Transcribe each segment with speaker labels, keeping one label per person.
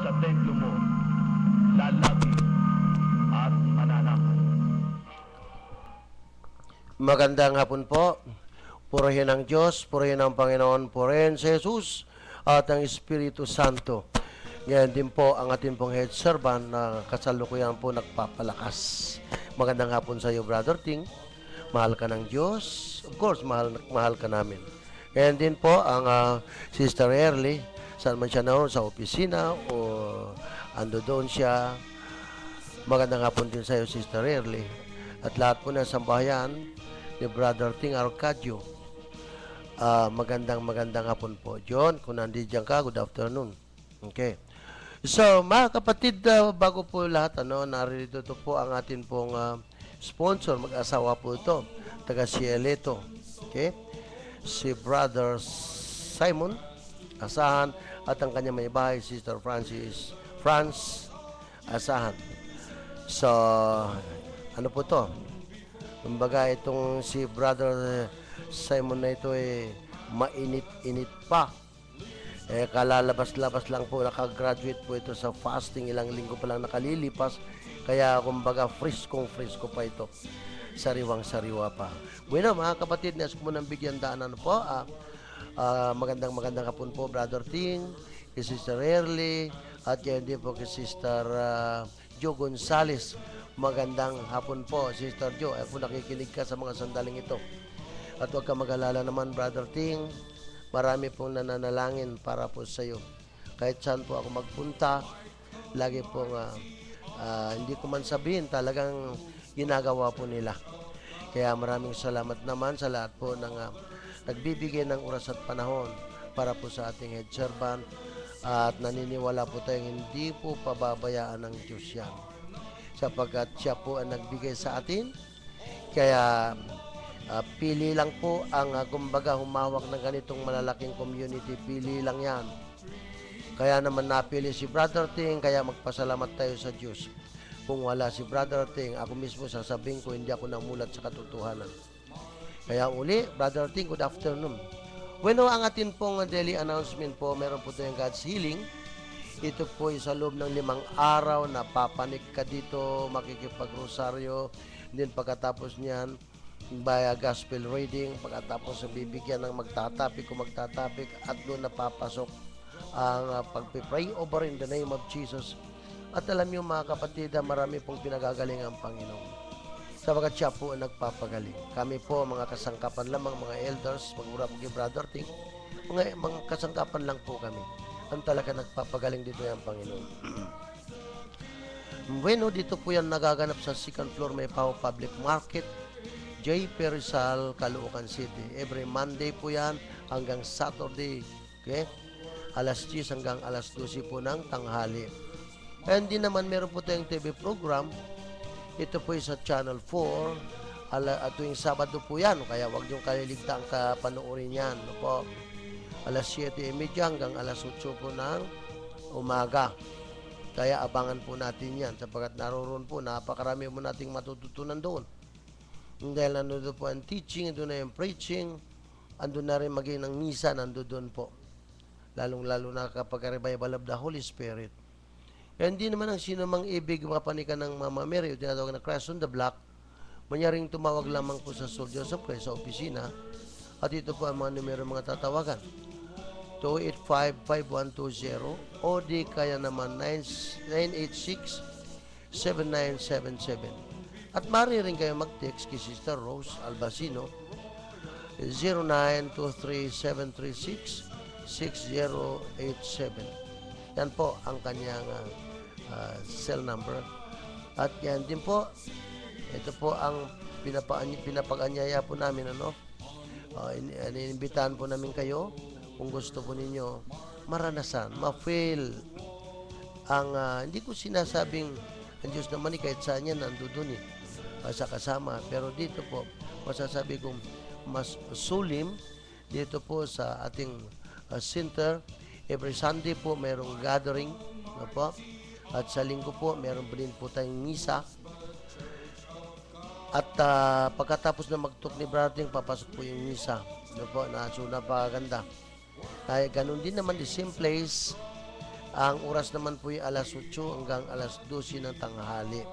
Speaker 1: sa templo mo, lalaki at mananakan.
Speaker 2: Magandang hapon po. Purihin ang Diyos, purihin ang Panginoon, purihin si Jesus at ang Espiritu Santo. Ngayon din po ang ating pong head servant na kasalukuyan po nagpapalakas. Magandang hapon sa iyo, Brother Ting. Mahal ka ng Diyos. Of course, mahal ka namin. Ngayon din po ang Sister Early, saan man siya naon, sa opisina o ando doon siya. Magandang hapon din sa iyo, Sister Early. At lahat po ng sambahayan ni Brother Ting Arcadio. Magandang hapon po. John, kung nandiyan ka, good afternoon. Okay. So, mga kapatid, bago po lahat, narito po ang atin pong sponsor. Mag-asawa po ito. Taga Cieleto. Okay. Si Brother Simon Asahan at ang kanyang may bahay, Sister Franz Asahan. So, ano po to? Kumbaga itong si Brother Simon na ito mainit-init pa. Kalalabas-labas lang po, nakagraduate po ito sa fasting, ilang linggo pa lang nakalilipas. Kaya kumbaga friskong-frisko pa ito. Sariwang-sariwa pa. Bueno, mga kapatid, nais ko munang bigyan daanan po. Magandang hapon po, Brother Ting, kay Sister Early, at yan din po kay Sister Joe Gonzales. Magandang hapon po, Sister Joe. Ay po nakikinig ka sa mga sandaling ito. At huwag ka mag-alala naman, Brother Ting. Marami pong nananalangin para po sa iyo. Kahit saan po ako magpunta, lagi pong hindi ko man sabihin, talagang ginagawa po nila. Kaya maraming salamat naman sa lahat po ng nagbibigay ng oras at panahon para po sa ating head servant. At naniniwala po tayong hindi po pababayaan ng Diyos yan. Sapagkat siya po ang nagbigay sa atin. Kaya pili lang po ang kumbaga humawak ng ganitong malalaking community. Pili lang yan. Kaya naman napili si Brother Ting, kaya magpasalamat tayo sa Diyos. Kung wala si Brother Ting, ako mismo sasabihin ko hindi ako namulat sa katotohanan. Kaya uli, Brother Ting, good afternoon. Bueno, ang atin pong daily announcement po, meron po tayong God's Healing. Ito po sa loob ng 5 araw na papanik ka dito, makikipag-rosaryo. Then pagkatapos niyan, by gospel reading, pagkatapos bibigyan ng magtatapik at doon napapasok ang pagpipray over in the name of Jesus. At alam niyo mga kapatid, marami pong pinagagaling ang Panginoon. Sabagat siya po ang nagpapagaling. Kami po mga kasangkapan lamang, mga elders, mag-ura po kay Brother Ting, mga kasangkapan lang po kami. Ang talaga nagpapagaling dito ang Panginoon. Bueno, dito po yan nagaganap sa 2nd floor, may Pao Public Market, J.P. Rizal, Caloocan City. Every Monday po yan hanggang Saturday. Okay? Alas 10 hanggang alas 12 po ng tanghali. And din naman meron po tayong TV program. Ito po sa Channel 4. Tuwing Sabado po yan. Kaya huwag niyong kaliligtaan kapanoorin yan. No po? Alas 7:30 hanggang alas 8 po ng umaga. Kaya abangan po natin yan. Sapagkat naroon po, napakarami po nating matututunan doon. Dahil nandun po ang teaching, nandun na yung preaching, andun na rin maging ng misa, nandun doon po. Lalong-lalo na kapag revival of the Holy Spirit. Kaya hindi naman ang sino mang ibig mapanikan ng Mama Mary, o tinatawag na Christ on the Block, manyaring tumawag lamang po sa Soul Joseph Christ sa opisina. At ito po ang mga numero mga tatawagan. 285-5120 o di kaya naman 986-7977. At maaari rin kayo mag-text kay Sister Rose Albacino 0923-736-6087. Yan po ang kanyang cell number. At yan din po, ito po ang pinapag-anyaya po namin. Iniimbitahan po namin kayo kung gusto po ninyo maranasan, ma-feel ang hindi ko sinasabing ang Diyos naman kahit saan yan nandoon sa kasama, pero dito po masasabi kong mas sulim dito po sa ating center. Every Sunday po mayroong gathering po, at sa linggo po mayroon din po tayong misa. At pagkatapos na magtuk ni Brother, papasok po yung misa. So napakaganda. Kaya ganun din naman the same place Ang oras naman po ay alas 8 hanggang alas 12 ng tanghali.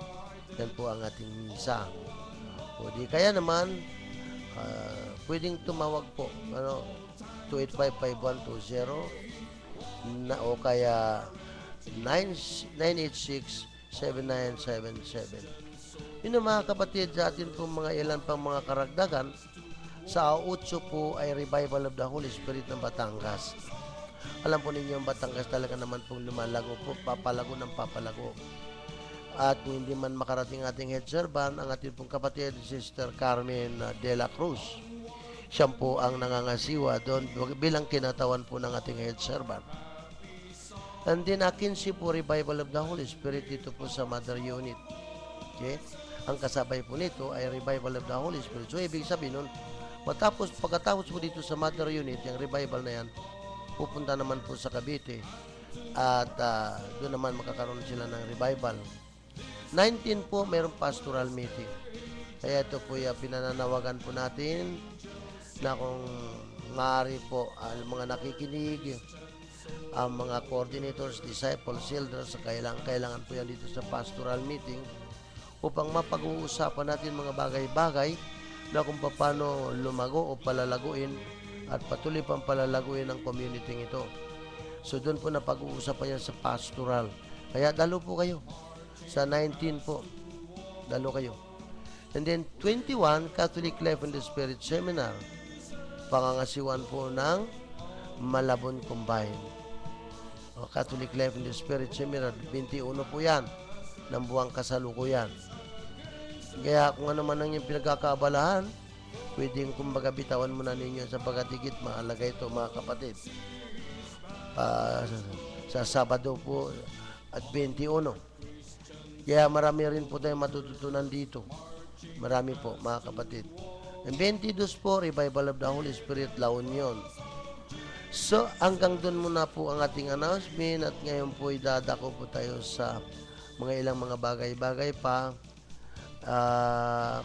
Speaker 2: Yan po ang ating misa. O di kaya naman, pwedeng tumawag po. 285-5120 o kaya 986-7977. Yun ang mga kapatid, sa atin po mga ilan pang mga karagdagan. Sa 8 po ay Revival of the Holy Spirit ng Batangas. Alam po ninyo, ang Batangas talaga naman pong lumalago po, papalago ng papalago. At kung hindi man makarating ating head servant, ang ating pong kapatid, Sister Carmen de la Cruz. Siya po ang nangangasiwa doon bilang kinatawan po ng ating head servant. And then, 15 po, Revival of the Holy Spirit dito po sa Mother Unit. Okay? Ang kasabay po nito ay Revival of the Holy Spirit. So, ibig sabihin nun, pagkatapos po dito sa Mother Unit, yung revival na yan, pupunta naman po sa Cavite. At doon naman makakaroon sila ng revival. 19 po, mayroong pastoral meeting. Kaya ito po yung pinananawagan po natin na kung maaari po ang mga nakikinig, ang mga coordinators, disciples, elders, kailangan po yan dito sa pastoral meeting upang mapag-uusapan natin mga bagay-bagay na kung paano lumago o palalaguin at patuloy pang palalaguin ang community ito. So doon po na pag-uusapan yan sa pastoral. Kaya dalo po kayo. Sa 19 po, dalo kayo. And then 21, Catholic Life in the Spirit Seminar. Pangangasiwan po ng Malabon Combine. O, Catholic Life in the Spirit Seminar, 21 po yan ng buwang kasalukuyan. Kaya kung ano man ang yung pinagkakaabalahan, pwedeng kumbaga bitawan muna ninyo sa pagkatigit. Mahalaga ito mga kapatid. Sa Sabado po at 21. Kaya marami rin po tayong matututunan dito. Marami po mga kapatid. And 22 po, Revival of the Holy Spirit, La Union. So, hanggang doon muna po ang ating announcement at ngayon po idadako po tayo sa mga ilang mga bagay-bagay pa.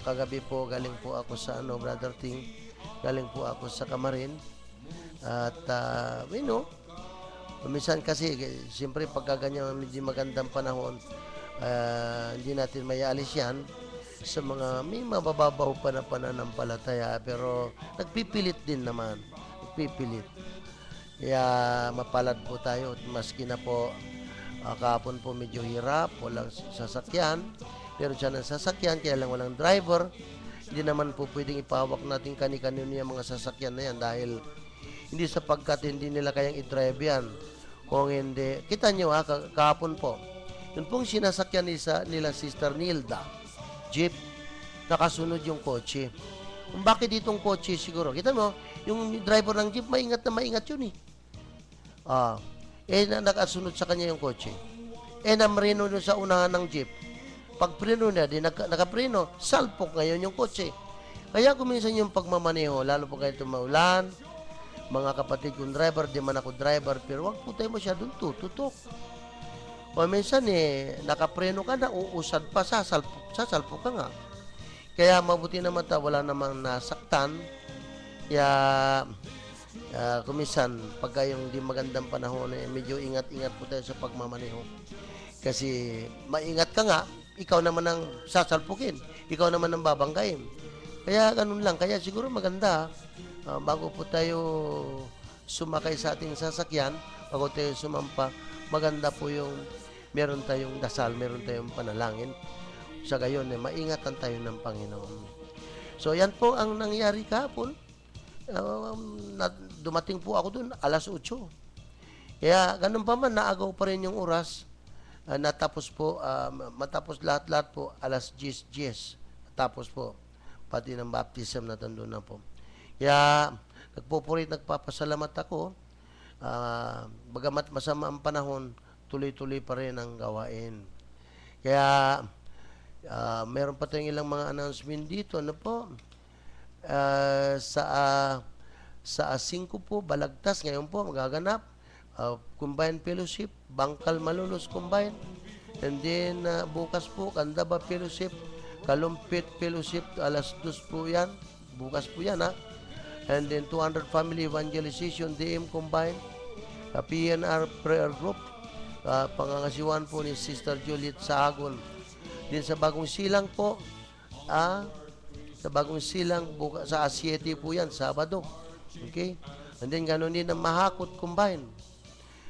Speaker 2: Kagabi po galing po ako sa Brother Ting, galing po ako sa Kamarin at minsan kasi siyempre pagka ganyan medyo magandang panahon, hindi natin mayalis yan sa mga may mabababaw pa na pananampalataya, pero nagpipilit din naman, nagpipilit. Kaya mapalad po tayo maski na po kahapon po medyo hirap, walang sasakyan. Pero siya ng sasakyan, kaya lang walang driver. Hindi naman po pwedeng ipahawak natin kani-kanino yung mga sasakyan na yan dahil hindi sapagkat hindi nila kayang i-drive yan. Kung hindi, kita nyo kahapon po, yun pong sinasakyan nila Sister Nilda, jeep, nakasunod yung kotse. Kung bakit ditong kotse siguro? Kita mo, yung driver ng jeep, maingat na maingat yun nakasunod sa kanya yung kotse. Namrino sa unahan ng jeep. Pag preno na, nakapreno, salpok ngayon yung kotse. Kaya kuminsan yung pagmamaneho, lalo po kayo tumaulan, mga kapatid kong driver, di man ako driver, pero wag po tayo masyadong tututok. O minsan nakapreno ka na, uusad pa, sasalpok ka nga. Kaya mabuti naman wala namang nasaktan. Kaya kuminsan, pagka yung di magandang panahon, medyo ingat-ingat po tayo sa pagmamaneho. Kasi maingat ka nga, ikaw naman ang sasalpukin, ikaw naman ang babanggain. Kaya ganun lang, kaya siguro maganda, bago po tayo sumakay sa ating sasakyan, bago tayo sumampa, maganda po yung meron tayong dasal, meron tayong panalangin. Sa gayon, maingatan tayo ng Panginoon. So yan po ang nangyari kahapon. Dumating po ako dun, alas 8. Kaya ganun pa man, naagaw pa rin yung oras. Natapos po, matapos lahat-lahat po, alas 10. Tapos po, pati ng baptism na tando na po. Kaya, nagpapasalamat ako. Bagamat masama ang panahon, tuloy-tuloy pa rin ang gawain. Kaya, meron pa tayong ilang mga announcement dito. Ano po? Sa 5 po, Balagtas, ngayon po, magaganap. Combined Fellowship, Bangkal Malolos Combined. And then, bukas po, Candaba Fellowship, Kalumpit Fellowship, alas 2 po yan. Bukas po yan, And then, 200 Family Evangelization, DM Combined, PNR Prayer Group, pangangasiwan po ni Sister Juliet Sahagon. Din sa Bagong Silang po, sa Bagong Silang, sa 7 po yan, Sabado. Okay? And then, gano'n din ang Mahakot Combine.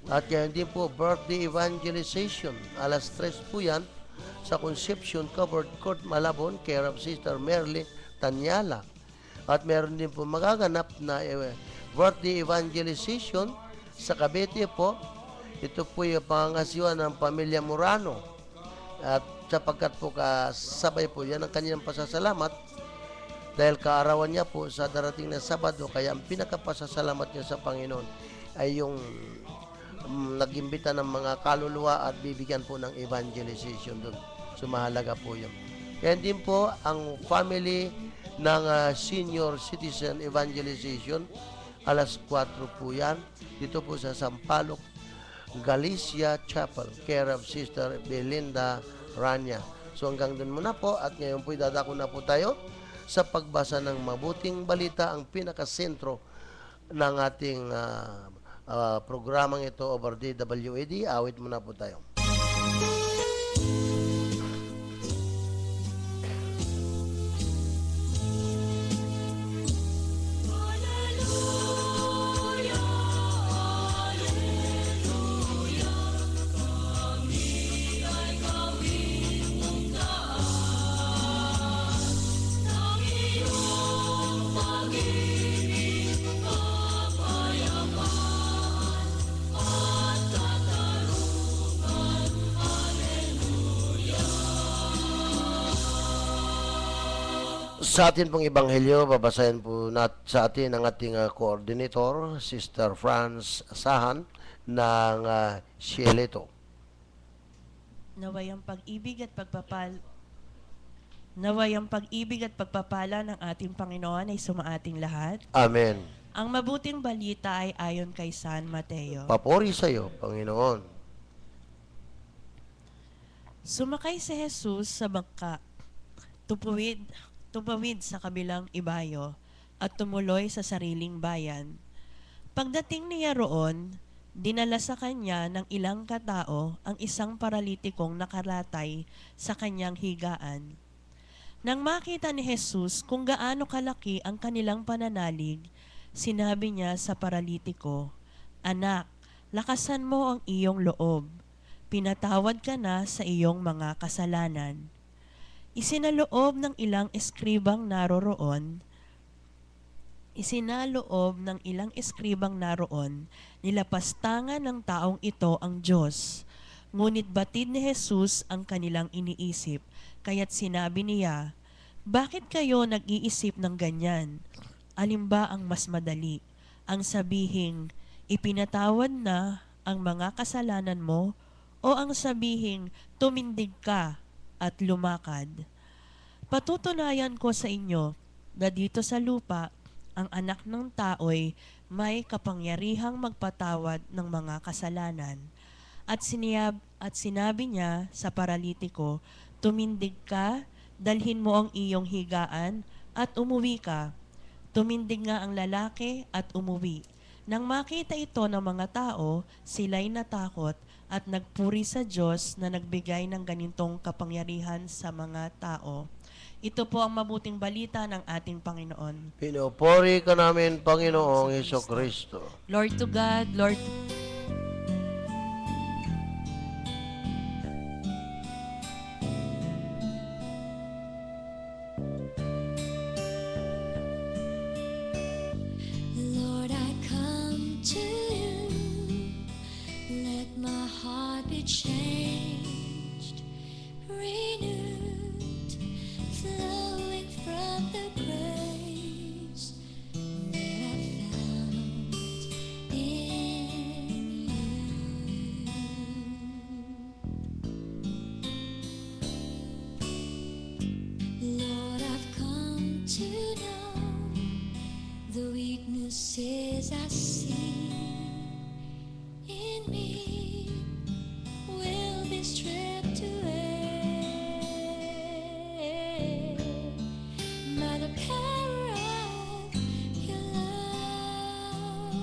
Speaker 2: At yan din po, birthday evangelization. Alas 3 po yan, sa Conception Covered Court, Malabon, care of Sister Merle Tanyala. At meron din po magaganap na birthday evangelization sa Cavite po. Ito po yung pangangasiwa ng pamilya Murano. At sapagkat po kasabay po yan ang kanyang pasasalamat dahil kaarawan niya po sa darating na Sabado. Kaya ang pinakapasasalamat niya sa Panginoon ay yung nag-imbita ng mga kaluluwa at bibigyan po ng evangelization doon. So mahalaga po yun. Kaya din po ang family ng senior citizen evangelization, alas 4 po yan. Dito po sa Sampaloc, Galicia Chapel, care of Sister Belinda Rania. So hanggang dun muna po at ngayon po dadako na po tayo sa pagbasa ng mabuting balita, ang pinakasentro ng ating programang ito over DWAD. Awit muna po tayo. Sa atin pong ebanghelyo, babasahin po sa atin ang ating coordinator, Sister Franz Sahan ng Cielito.
Speaker 3: Naway ang pag-ibig at pagpapala ng ating Panginoon ay sumaating lahat.
Speaker 2: Amen.
Speaker 3: Ang mabuting balita ay ayon kay San Mateo.
Speaker 2: Papuri sa iyo, Panginoon.
Speaker 3: Sumakay si Jesus sa bangka, tupawid sa kabilang ibayo at tumuloy sa sariling bayan. Pagdating niya roon, dinala sa kanya ng ilang katao ang isang paralitikong nakaratay sa kanyang higaan. Nang makita ni Jesus kung gaano kalaki ang kanilang pananalig, sinabi niya sa paralitiko, "Anak, lakasan mo ang iyong loob. Pinatawad ka na sa iyong mga kasalanan." Isinaloob ng ilang eskribang naroon, nilapastangan ng taong ito ang Diyos. Ngunit batid ni Jesus ang kanilang iniisip, kaya't sinabi niya, "Bakit kayo nag-iisip ng ganyan? Alin ba ang mas madali? Ang sabihing, ipinatawad na ang mga kasalanan mo, o ang sabihing, tumindig ka at lumakad? Patutunayan ko sa inyo na dito sa lupa, ang anak ng tao'y may kapangyarihang magpatawad ng mga kasalanan." At sinabi niya sa paralitiko, "Tumindig ka, dalhin mo ang iyong higaan at umuwi ka." Tumindig nga ang lalaki at umuwi. Nang makita ito ng mga tao, sila'y natakot at nagpuri sa Diyos na nagbigay ng ganitong kapangyarihan sa mga tao. Ito po ang mabuting balita ng ating Panginoon.
Speaker 2: Pinupuri ka namin, Panginoong Hesukristo.
Speaker 3: Lord to God, Lord
Speaker 4: Lord, I come to you. Let my heart be changed, renewed, flowing from the grace that I found in you. Lord, I've come to know the weaknesses I see in me will be stripped away by the power of your love.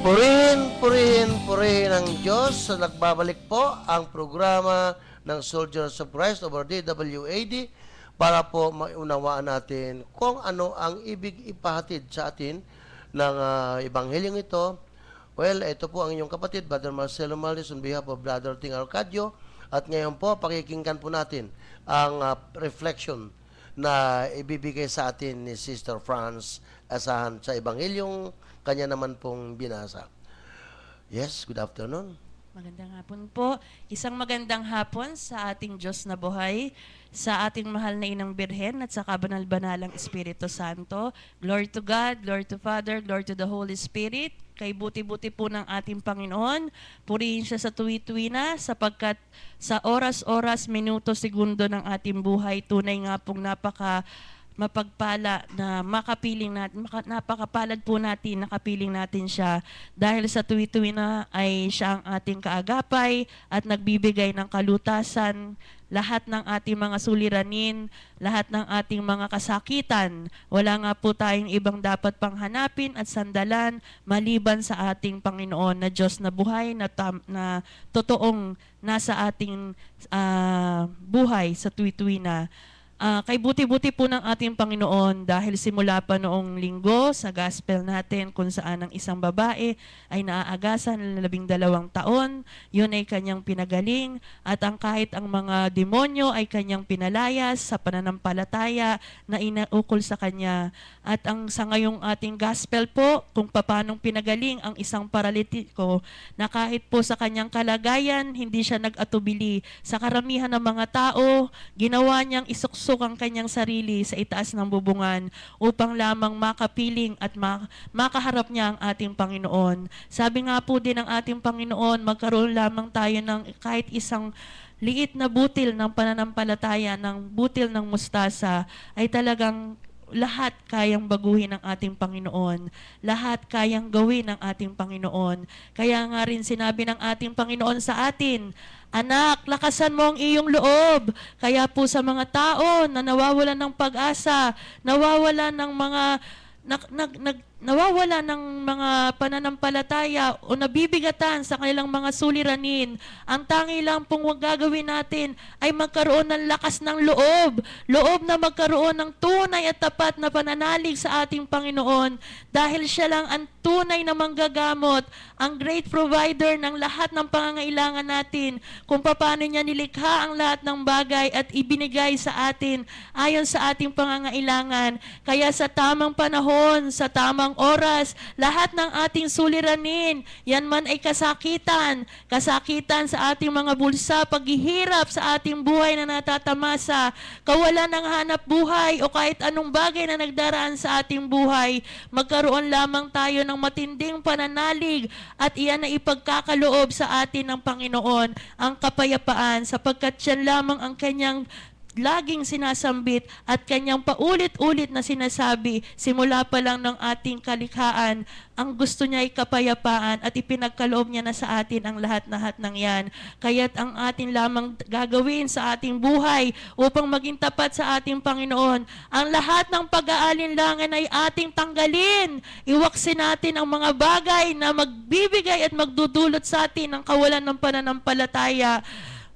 Speaker 2: Purihin ang Diyos. So, nagbabalik po ang programa ng Soldiers of Christ over DWAD para po maunawaan natin kung ano ang ibig ipahatid sa atin ng Ebanghelyong ito. Well, ito po ang inyong kapatid, Brother Marcelo Maldez, on behalf of Brother Ting Arcadio. At ngayon po, pakikinggan po natin ang reflection na ibibigay sa atin ni Sister Franz Asahan sa Ebanghelyong kanya naman pong binasa. Yes, good afternoon.
Speaker 3: Magandang hapon po. Isang magandang hapon sa ating Diyos na buhay, sa ating mahal na Inang Birhen at sa kabanal-banalang Espiritu Santo. Glory to God, glory to Father, glory to the Holy Spirit. Kay buti-buti po ng ating Panginoon. Purihin siya sa tuwi-tuwi na sapagkat sa oras-oras, minuto, segundo ng ating buhay, tunay nga pong mapagpala na makapiling natin, napakapalad po natin, nakapiling natin siya dahil sa tuwi-tuwi na ay siya ang ating kaagapay at nagbibigay ng kalutasan, lahat ng ating mga suliranin, lahat ng ating mga kasakitan. Wala nga po tayong ibang dapat pang hanapin at sandalan maliban sa ating Panginoon na Diyos na buhay na totoong nasa ating buhay sa tuwi-tuwi na. Kay buti-buti po ng ating Panginoon dahil simula pa noong linggo sa gospel natin kung saan ang isang babae ay naaagasan ng 12 taon, yun ay kanyang pinagaling at kahit ang mga demonyo ay kanyang pinalayas sa pananampalataya na inaukol sa kanya. At sa ngayong ating gospel po kung paanong pinagaling ang isang paralitiko na kahit po sa kanyang kalagayan hindi siya nag-atubili sa karamihan ng mga tao, ginawa niyang isuksok ang kanyang sarili sa itaas ng bubungan upang lamang makapiling at makaharap niya ang ating Panginoon. Sabi nga po din ng ating Panginoon, magkaroon lamang tayo ng kahit isang liit na butil ng pananampalataya, ng butil ng mustasa, ay talagang lahat kayang baguhin ng ating Panginoon. Lahat kayang gawin ng ating Panginoon. Kaya nga rin sinabi ng ating Panginoon sa atin, anak, lakasan mo ang iyong loob. Kaya po sa mga tao na nawawalan ng pag-asa, nawawalan ng mga nawawala ng mga pananampalataya o nabibigatan sa kanilang mga suliranin, ang tangi lang pong gagawin natin ay magkaroon ng lakas ng loob. Loob na magkaroon ng tunay at tapat na pananalig sa ating Panginoon dahil siya lang ang tunay na manggagamot, ang great provider ng lahat ng pangangailangan natin, kung paano niya nilikha ang lahat ng bagay at ibinigay sa atin ayon sa ating pangangailangan. Kaya sa tamang panahon, sa tamang oras, lahat ng ating suliranin, yan man ay kasakitan sa ating mga bulsa, paghihirap sa ating buhay na natatamasa, kawalan ng hanap buhay o kahit anong bagay na nagdaraan sa ating buhay, magkaroon lamang tayo ng matinding pananalig at iyan na ipagkakaloob sa atin ng Panginoon ang kapayapaan sapagkat siya lamang ang kanyang laging sinasambit at kanyang paulit-ulit na sinasabi simula pa lang ng ating kalikhaan, ang gusto niya ay kapayapaan at ipinagkaloob niya na sa atin ang lahat-lahat ng yan. Kaya't ang atin lamang gagawin sa ating buhay upang maging tapat sa ating Panginoon, ang lahat ng pag-aalinlangan ay ating tanggalin. Iwaksin natin ang mga bagay na magbibigay at magdudulot sa atin ng kawalan ng pananampalataya.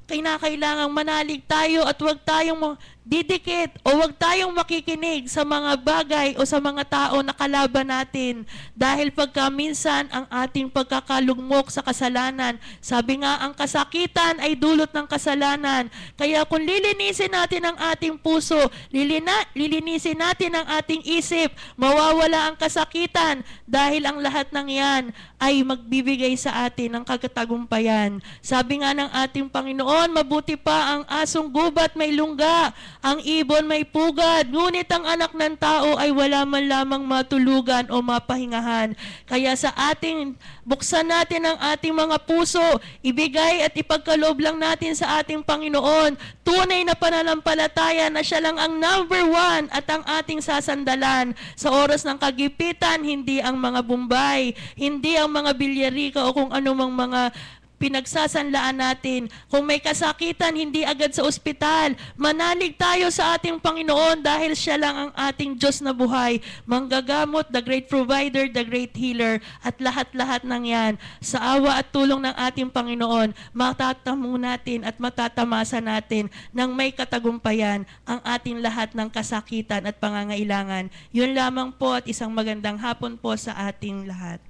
Speaker 3: Kailangang manalig tayo at huwag tayong didikit o huwag tayong makikinig sa mga bagay o sa mga tao na kalaban natin. Dahil pagka minsan ang ating pagkakalugmok sa kasalanan, sabi nga ang kasakitan ay dulot ng kasalanan. Kaya kung lilinisin natin ang ating puso, lilinisin natin ang ating isip, mawawala ang kasakitan dahil ang lahat ng yan ay magbibigay sa atin ng kagatagumpayan. Sabi nga ng ating Panginoon, mabuti pa ang asong gubat may lungga, ang ibon may pugad, ngunit ang anak ng tao ay wala man lamang matulugan o mapahingahan. Kaya sa ating, buksan natin ang ating mga puso, ibigay at ipagkaloob lang natin sa ating Panginoon, tunay na pananampalataya na siya lang ang number one at ang ating sasandalan. Sa oras ng kagipitan, hindi ang mga Bombay, hindi ang mga bilyarika o kung anumang mga pinagsasanlaan natin. Kung may kasakitan, hindi agad sa ospital. Manalig tayo sa ating Panginoon dahil siya lang ang ating Diyos na buhay. Manggagamot, the great provider, the great healer, at lahat-lahat ng yan. Sa awa at tulong ng ating Panginoon, matatamo natin at matatamasa natin ng may katagumpayan ang ating lahat ng kasakitan at pangangailangan. Yun lamang po at isang magandang hapon po sa ating lahat.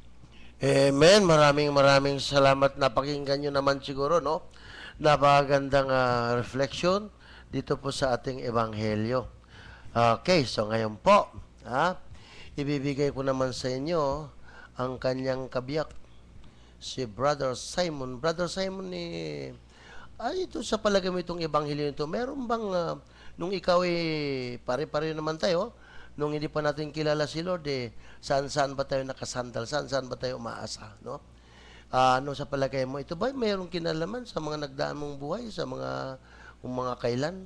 Speaker 2: Amen. Maraming salamat. Napakinggan nyo naman siguro, no? Napakagandang reflection dito po sa ating ebanghelyo. Okay, so ngayon po, ibibigay ko naman sa inyo ang kanyang kabiyak, si Brother Simon. Brother Simon, ito sa palagay mo itong ebanghelyo nito, meron bang, nung ikaw pare-pare naman tayo, nung hindi pa natin kilala si Lord, saan-saan ba tayo nakasandal? Saan-saan ba tayo umaasa? No? Ano sa palagay mo? Ito ba mayroong kinalaman sa mga nagdaan mong buhay, sa mga kailan?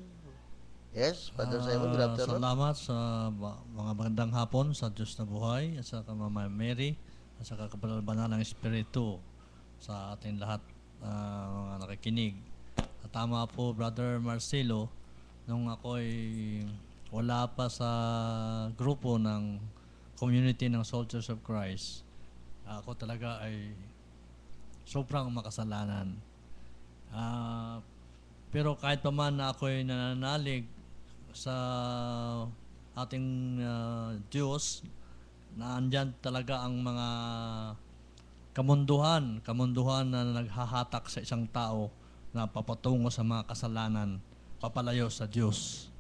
Speaker 2: Yes, Father Simon, good afternoon.
Speaker 5: Salamat sa mga magandang hapon sa Diyos na buhay, at sa Mama Mary, at sa kabanal ng Espiritu sa ating lahat mga nakikinig. At tama po, Brother Marcelo, nung ako'y wala pa sa grupo ng community ng Soldiers of Christ, ako talaga ay sobrang makasalanan. Pero kahit pa man na ako'y nananalig sa ating Diyos, na andyan talaga ang mga kamunduhan na naghahatak sa isang tao na papatungo sa mga kasalanan, papalayo sa Diyos.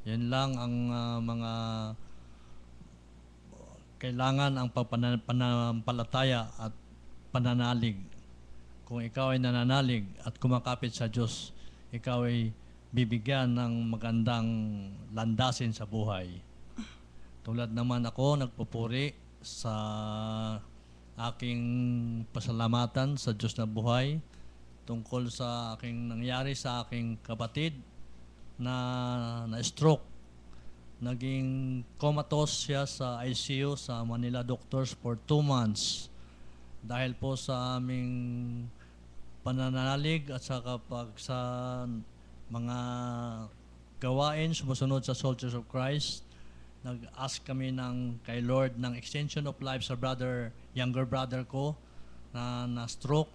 Speaker 5: Yan lang ang mga kailangan ang pananampalataya at pananalig. Kung ikaw ay nananalig at kumakapit sa Diyos, ikaw ay bibigyan ng magandang landasin sa buhay. Tulad naman ako, nagpupuri sa aking pasalamatan sa Diyos na buhay tungkol sa aking nangyari sa aking kapatid na stroke. Naging comatose siya sa ICU sa Manila Doctors for 2 months. Dahil po sa aming pananalig at sa mga gawain sumusunod sa Soldiers of Christ, nag-ask kami kay Lord ng extension of life sa younger brother ko na stroke.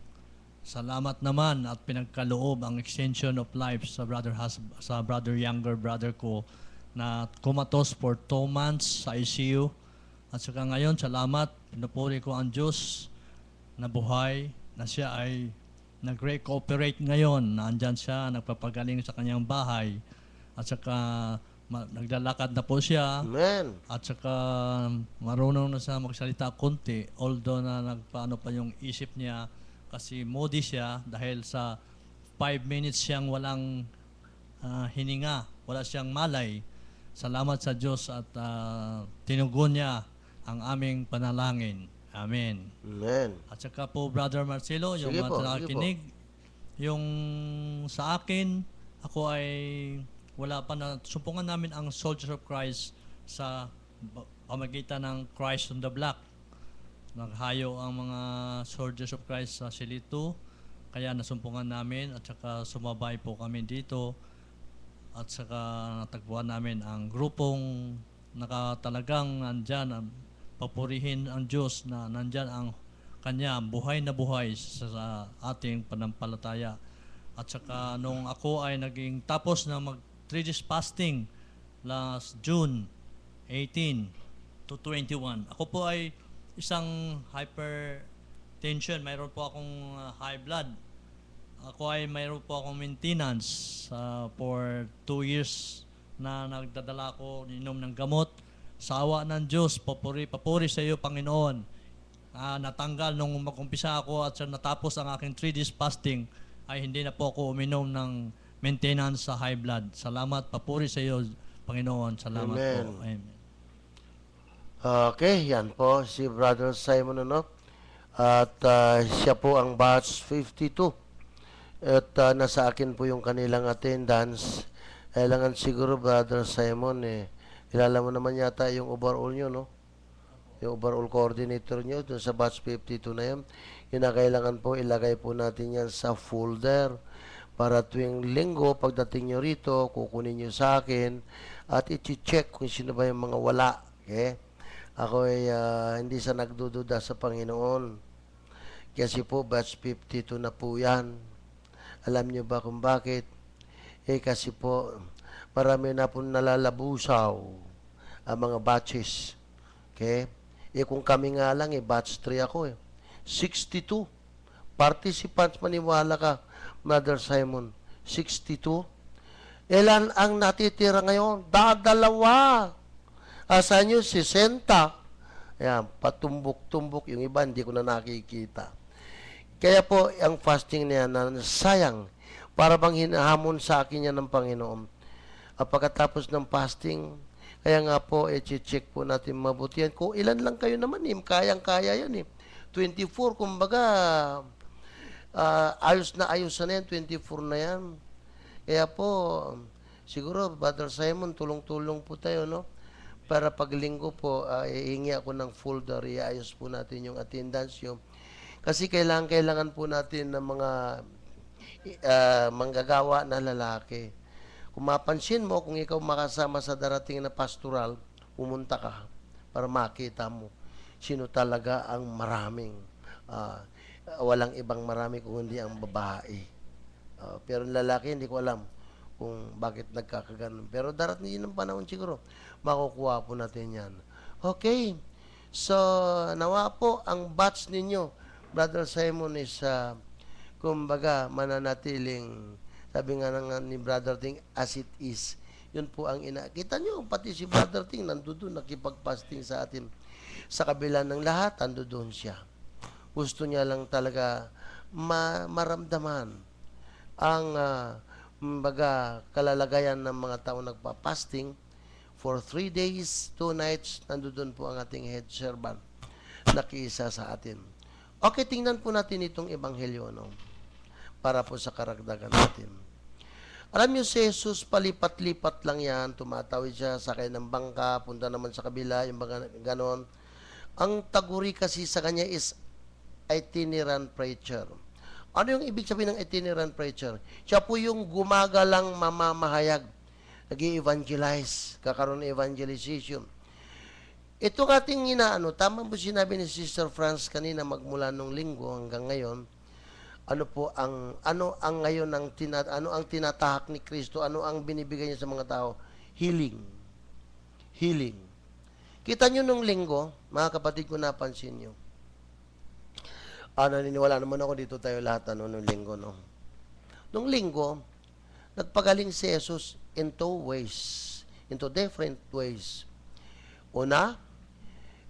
Speaker 5: Salamat naman at pinagkaloob ang extension of life sa younger brother ko na comatose for 2 months sa ICU. At saka ngayon, salamat, pinupuri ko ang Diyos na buhay, na siya ay nag-recuperate ngayon, na andyan siya, nagpapagaling sa kanyang bahay, at saka naglalakad na po siya.
Speaker 2: Amen.
Speaker 5: At saka marunong na siya magsalita konti, although na nagpaano pa yung isip niya, kasi moody siya dahil sa 5 minutes siyang walang hininga, wala siyang malay. Salamat sa Diyos at tinugon niya ang aming panalangin. Amen.
Speaker 2: Amen.
Speaker 5: At saka po, Brother Marcelo, yung
Speaker 2: Sige po,
Speaker 5: nakikinig, yung sa akin, ako ay wala pa na, sumpungan namin ang Soldiers of Christ sa pamagitan ng Christ on the Block. Naghayo ang mga Soldiers of Christ sa Silito, kaya nasumpungan namin at saka sumabay po kami dito at saka natagpuan namin ang grupong nakatalagang nandyan, papurihin ang Diyos na nandyan ang Kanya, buhay na buhay sa ating panampalataya. At saka nung ako ay naging tapos na mag 3 days fasting last June 18 to 21, ako po ay isang hypertension, mayroon po akong high blood. Ako ay mayroon po akong maintenance for 2 years na nagdadala ko inom ng gamot. Sa awa ng Diyos, papuri sa iyo, Panginoon. Natanggal nung mag-umpisa ako at natapos ang aking 3 days fasting, ay hindi na po ako uminom ng maintenance sa high blood. Salamat, papuri sa iyo, Panginoon. Salamat
Speaker 2: Amen.
Speaker 5: po. Amen.
Speaker 2: Okay, yan po si Brother Simon, ano? At siya po ang batch 52. At nasa akin po yung kanilang attendance. Kailangan siguro, Brother Simon, kilala mo naman yata yung overall nyo, no? yung overall coordinator nyo dun sa batch 52 na yan, kailangan po ilagay po natin yan sa folder para tuwing linggo, pagdating nyo rito, kukunin nyo sa akin at i-check kung sino ba yung mga wala. Okay? Ako ay hindi sa nagdududa sa Panginoon. Kasi po, batch 52 na po yan. Alam nyo ba kung bakit? Kasi po, marami na po nalalabusaw ang mga batches. Okay? Kung kami nga lang, batch 3 ako 62. Participants, maniwala ka, Brother Simon. 62. Ilan ang natitira ngayon? Dadalawa. Asan nyo? 60. Ayan, patumbok-tumbok. Yung iba, hindi ko na nakikita. Kaya po, ang fasting niya na sayang, para bang hinahamon sa akin yan ng Panginoon. At pagkatapos ng fasting, kaya nga po, check po natin mabuti yan. Kung ilan lang kayo naman, kayang-kaya yan 24, kumbaga, ayos na yan, 24 na yan. Kaya po, siguro, Brother Simon, tulong-tulong po tayo, no? Para paglinggo po, ihingi ako ng folder, iayos po natin yung attendance yun. Kasi kailangan po natin ng mga manggagawa na lalaki. Kung mapansin mo, kung ikaw makasama sa darating na pastoral, pumunta ka para makita mo sino talaga ang maraming. Walang ibang marami kung hindi ang babae. Pero lalaki, hindi ko alam kung bakit nagkakaganon. Pero darating din ng panahon siguro, makukuha po natin yan. Okay. So, nawa po ang batch ninyo, Brother Simon, is, kumbaga, mananatiling, sabi nga ni Brother Ting, as it is. Yun po ang kita nyo, pati si Brother Ting, nandoon nakipag-fasting sa atin. Sa kabila ng lahat, nandoon siya. Gusto niya lang talaga maramdaman ang kumbaga, kalalagayan ng mga tao nagpa-fasting. For 3 days, 2 nights, nandoon po ang ating head servant, nakiisa sa atin. Okay, tingnan po natin itong ebanghelyo, no? Para po sa karagdagan natin. Alam niyo, si Jesus, palipat-lipat lang yan, tumatawid siya, sakay ng bangka, punta naman sa kabila, yung mga ganon. Ang taguri kasi sa kanya is itinerant preacher. Ano yung ibig sabihin ng itinerant preacher? Siya po yung gumagalang mamamahayag, nag-i-evangelize, kakaroon ng evangelization. Ito ating tama po sinabi ni Sister France kanina, magmula nung linggo hanggang ngayon, ano ang ngayon ano ang tinatahak ni Kristo, ano ang binibigay niya sa mga tao? Healing. Healing. Kita nyo nung linggo, mga kapatid ko, napansin nyo. Naniniwala naman ako dito tayo lahat nung linggo, no? Nung linggo, nagpagaling si Jesus in 2 ways, into different ways. Una,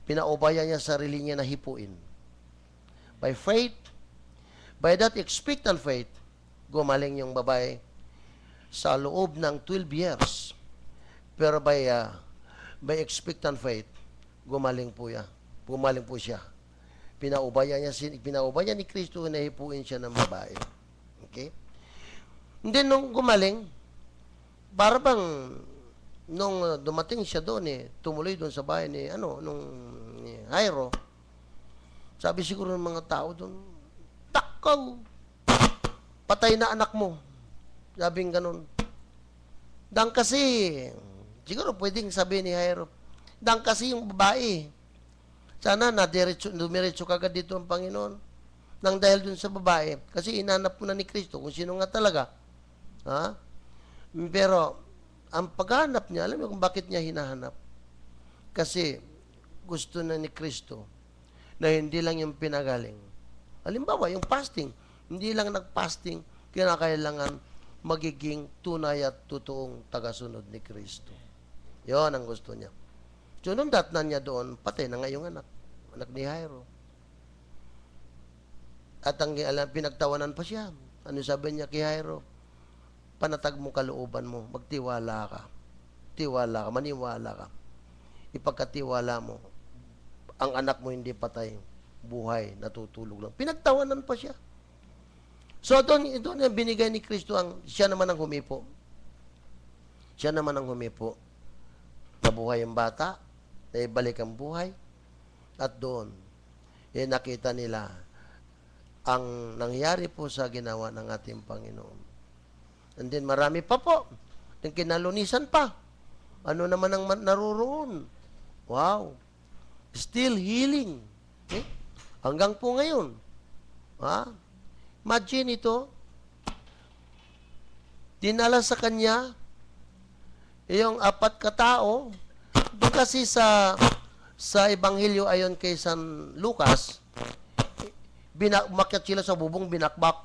Speaker 2: pinaubaya niya sarili niya na hipuin. By faith, by that expectant faith, gumaling yung babae sa loob ng 12 years. Pero by expectant faith, gumaling po siya. Pinaubaya ni Kristo na hipuin siya ng babae. Okay? And then, nung gumaling, para bang nung dumating siya doon tumuloy doon sa bahay ni Jairo, sabi siguro ng mga tao doon, takaw, patay na anak mo. Sabing ganun. Dang kasi, siguro pwedeng sabihin ni Jairo, dang kasi yung babae. Sana dumiretso kagad dito ang Panginoon. Nang dahil dun sa babae, kasi inanap mo na ni Kristo kung sino nga talaga. Ha? Pero, ang paghanap niya, alam mo kung bakit niya hinahanap? Kasi gusto na ni Kristo na hindi lang yung pinagaling. Halimbawa, yung fasting. Hindi lang nag-fasting, kinakailangan magiging tunay at totoong tagasunod ni Kristo. Yon ang gusto niya. So, nung datnan niya doon, patay na nga yung anak ni Jairo. At ang pinagtawanan pa siya. Ano sabi niya kay Jairo? Panatag mo kalooban mo, magtiwala ka. Tiwala ka, maniwala ka. Ipagkatiwala mo, ang anak mo hindi patay, buhay, natutulog lang. Pinagtawanan pa siya. So, doon yung binigay ni Kristo, siya naman ang humipo. Siya naman ang humipo. Nabuhay ang bata, naibalik ang buhay. At doon, nakita nila ang nangyari po sa ginawa ng ating Panginoon. And then marami pa po, yung kinalunisan pa. Ano naman ang naruroon? Wow! Still healing. Hanggang po ngayon. Imagine ito, dinala sa kanya yung 4 katao. Doon kasi sa Ebanghelyo ayon kay San Lucas, umakyat sila sa bubong, binakbak.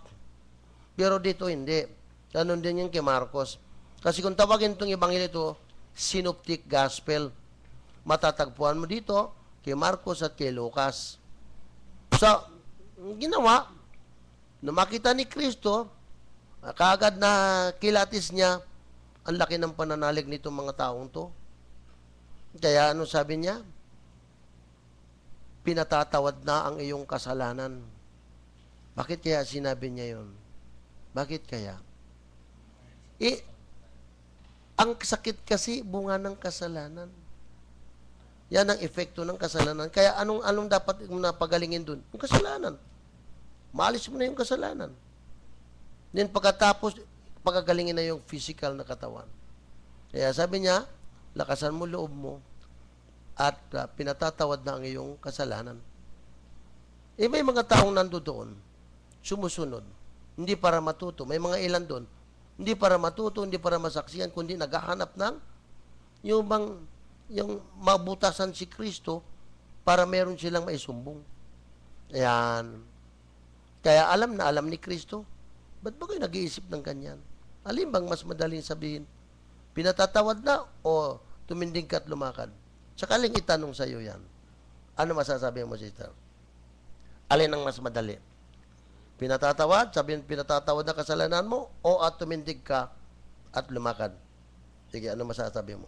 Speaker 2: Pero dito hindi. Ganon din yun kay Marcos. Kasi kung tawagin itong Ebanghelyo ito, Synoptic Gospel. Matatagpuan mo dito kay Marcos at kay Lucas. So, ginawa, nung makita ni Kristo, kaagad na kilatis niya, ang laki ng pananalig nitong mga taong to. Kaya ano sabi niya? Pinatatawad na ang iyong kasalanan. Bakit kaya sinabi niya yun? Bakit kaya? Ang sakit kasi bunga ng kasalanan. Yan ang epekto ng kasalanan. Kaya anong dapat mo na pagalingin dun? Yung kasalanan. Maalis mo na yung kasalanan. Then pagkatapos, pagagalingin na yung physical na katawan. Kaya sabi niya, lakasan mo loob mo at pinatatawad na ang iyong kasalanan. May mga taong nandoon, sumusunod. Hindi para matuto. May mga ilan doon, hindi para matuto, hindi para masaksihan, kundi naghahanap ng yung mabutasan si Kristo para meron silang maisumbong. Ayan. Kaya alam na alam ni Kristo, ba't ba kayo nag-iisip ng ganyan? Alin bang mas madaling sabihin? Pinatatawad na o tumindig ka at lumakad? Sakaling itanong sa iyo yan. Ano masasabi mo, sister? Alin ang mas madali? Pinatatawad? Sabihin, pinatatawad na kasalanan mo o at tumindig ka at lumakad? Sige, ano masasabi mo?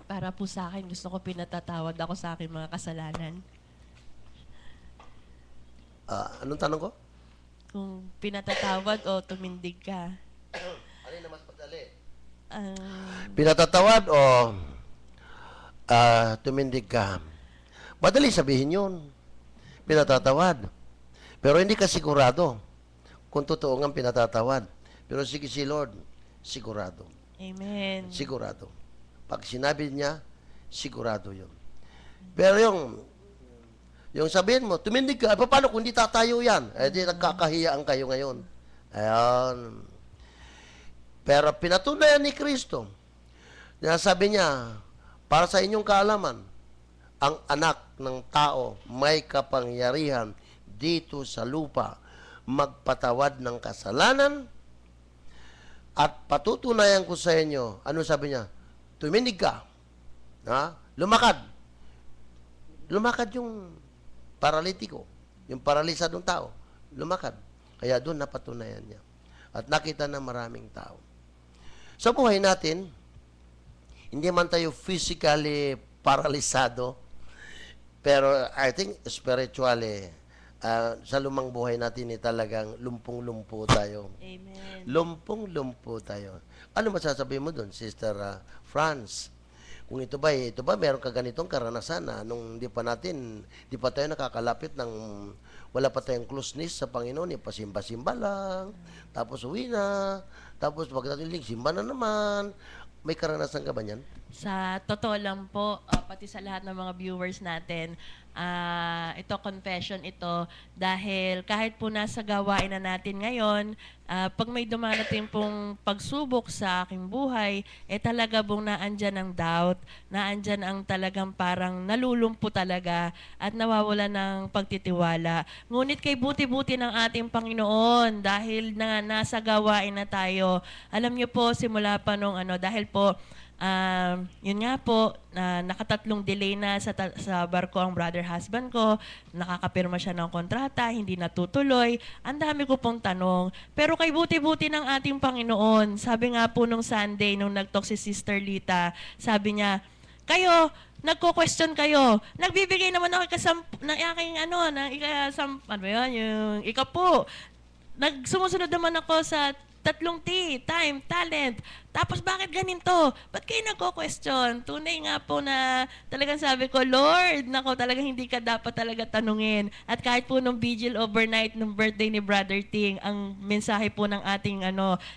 Speaker 3: Para po sa akin, gusto ko pinatatawad ako sa aking mga kasalanan.
Speaker 2: Anong tanong ko?
Speaker 3: Kung pinatatawad o tumindig ka.
Speaker 2: Alin na mas madali?
Speaker 3: Pinatatawad
Speaker 2: Pinatatawad o tumindig ka? Madali sabihin yun. Pinatatawad. Pero hindi ka sigurado kung totoo nga pinatatawad. Pero sige si Lord, sigurado.
Speaker 3: Amen.
Speaker 2: Sigurado. Pag sinabi niya, sigurado yun. Pero yung sabihin mo, tumindig ka, paano kung di tatayo yan? Di nagkakahiyaan kayo ngayon. Ayan. Pero pinatunayan ni Kristo, sabi niya, para sa inyong kaalaman, ang anak ng tao may kapangyarihan dito sa lupa magpatawad ng kasalanan at patutunayan ko sa inyo, ano sabi niya? Tuminig ka. Lumakad. Lumakad yung paralitiko, yung paralisadong tao. Lumakad. Kaya doon napatunayan niya. At nakita ng maraming tao. Sa buhay natin, hindi man tayo physically paralisado, pero I think spiritually, sa lumang buhay natin talagang lumpong-lumpo tayo.
Speaker 3: Amen.
Speaker 2: Lumpong-lumpo tayo. Ano masasabi mo doon, Sister Franz? Kung ito ba, meron ka ganitong karanasan na nung di pa tayo nakakalapit ng, wala pa tayong closeness sa Panginoon, pasimba-simba lang, tapos uwi na, tapos pagdating simba na naman. May karanasan ka ba niyan?
Speaker 3: Sa totoo lang po, pati sa lahat ng mga viewers natin, ito confession ito dahil kahit po nasa gawain na natin ngayon, pag may dumarating pong pagsubok sa aking buhay, talaga pong naandyan ang doubt, naandyan ang talagang parang nalulumpo talaga at nawawala ng pagtitiwala. Ngunit kay buti-buti ng ating Panginoon dahil nasa gawain na tayo. Alam niyo po, simula pa nung dahil po, yun nga po, nakatatlong delay na sa barko ang brother husband ko, nakakapirma siya ng kontrata, hindi natutuloy. Ang dami ko pong tanong. Pero kay buti-buti ng ating Panginoon, sabi nga po nung Sunday, nung nag-talk si Sister Lita, sabi niya, kayo, nagko-question kayo. Nagbibigay naman ako ng aking yung ikapo. Sumusunod naman ako sa tatlong T, time, talent. Tapos bakit ganito? Ba't kayo nagko-question? Tunay nga po na talagang sabi ko, Lord, nako talagang hindi ka dapat talaga tanungin. At kahit po nung vigil overnight, nung birthday ni Brother Ting, ang mensahe po ng ating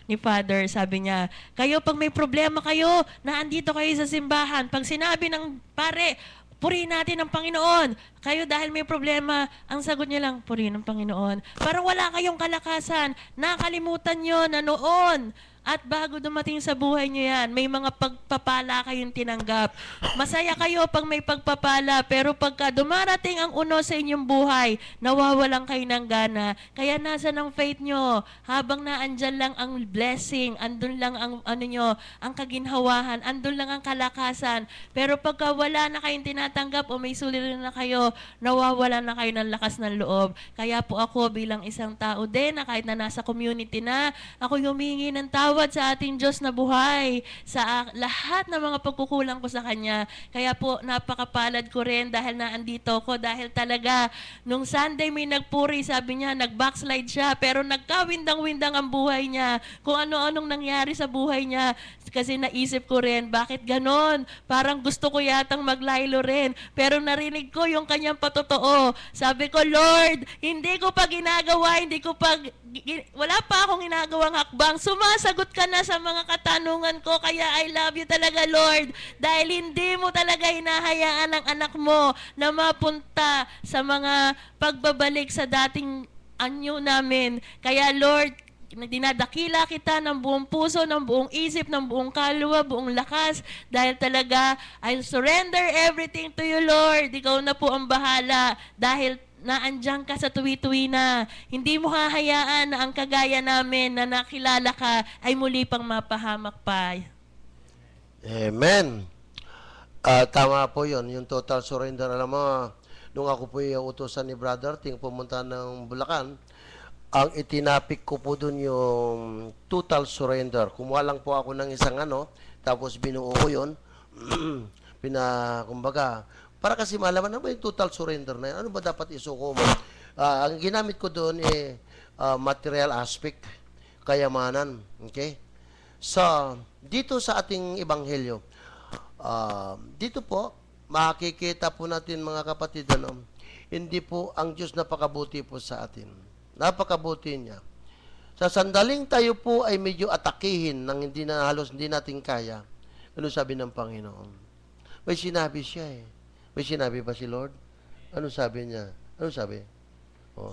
Speaker 3: ni Father, sabi niya, kayo pag may problema kayo, na andito kayo sa simbahan, pag sinabi ng pare, purihin natin ang Panginoon. Kayo dahil may problema, ang sagot niya lang, purihin ang Panginoon. Parang wala kayong kalakasan. Nakalimutan nyo na noon. At bago dumating sa buhay nyo yan, may mga pagpapala kayong tinanggap. Masaya kayo pag may pagpapala, pero pagka dumarating ang uno sa inyong buhay, nawawalan kayo ng gana. Kaya nasa ng faith nyo, habang naandyan lang ang blessing, andun lang ang ang kaginhawahan, andun lang ang kalakasan. Pero pagka wala na kayong tinatanggap o may suliranin na kayo, nawawalan na kayo ng lakas ng loob. Kaya po ako bilang isang tao din, na kahit na nasa community na, ako humingi ng tawad sa ating Diyos na buhay, sa lahat ng mga pagkukulang ko sa Kanya. Kaya po, napakapalad ko rin dahil naandito ko, dahil talaga, nung Sunday may nagpuri, sabi niya, nag-backslide siya, pero nagkawindang-windang ang buhay niya, kung ano-anong nangyari sa buhay niya. Kasi naisip ko rin, bakit ganon? Parang gusto ko yatang maglaylo rin, pero narinig ko yung kanyang patotoo. Sabi ko, Lord, hindi ko pa ginagawa, wala pa akong ginagawang hakbang. Sumasagot ka na sa mga katanungan ko, kaya I love you talaga, Lord. Dahil hindi mo talaga hinahayaan ang anak mo na mapunta sa mga pagbabalik sa dating anyo namin. Kaya, Lord, dinadakila kita ng buong puso, ng buong isip, ng buong kaluluwa, buong lakas, dahil talaga, I surrender everything to you, Lord. Ikaw na po ang bahala, dahil naandyan ka sa tuwi-tuwi na. Hindi mo hahayaan na ang kagaya namin na nakilala ka ay muli pang mapahamak pa.
Speaker 2: Amen. Tama po yun, yung total surrender. Alam mo, nung ako po yung utusan ni Brother Ting pumunta ng Bulacan, ang itinapik ko po dun yung total surrender. Kumuha lang po ako ng isang tapos binuo ko yun. Kumbaga, para kasi malaman na ba yung total surrender na yun? Ano ba dapat isuko mo? Ang ginamit ko doon material aspect, kayamanan. Okay? So, dito sa ating ebanghelyo, dito po, makikita po natin mga kapatid, hindi po ang Diyos napakabuti po sa atin. Napakabuti niya. Sa sandaling tayo po ay medyo atakihin ng halos hindi natin kaya. Ano sabi ng Panginoon? May sinabi siya eh. May sinabi ba si Lord? Ano sabi niya? Ano sabi? Oh.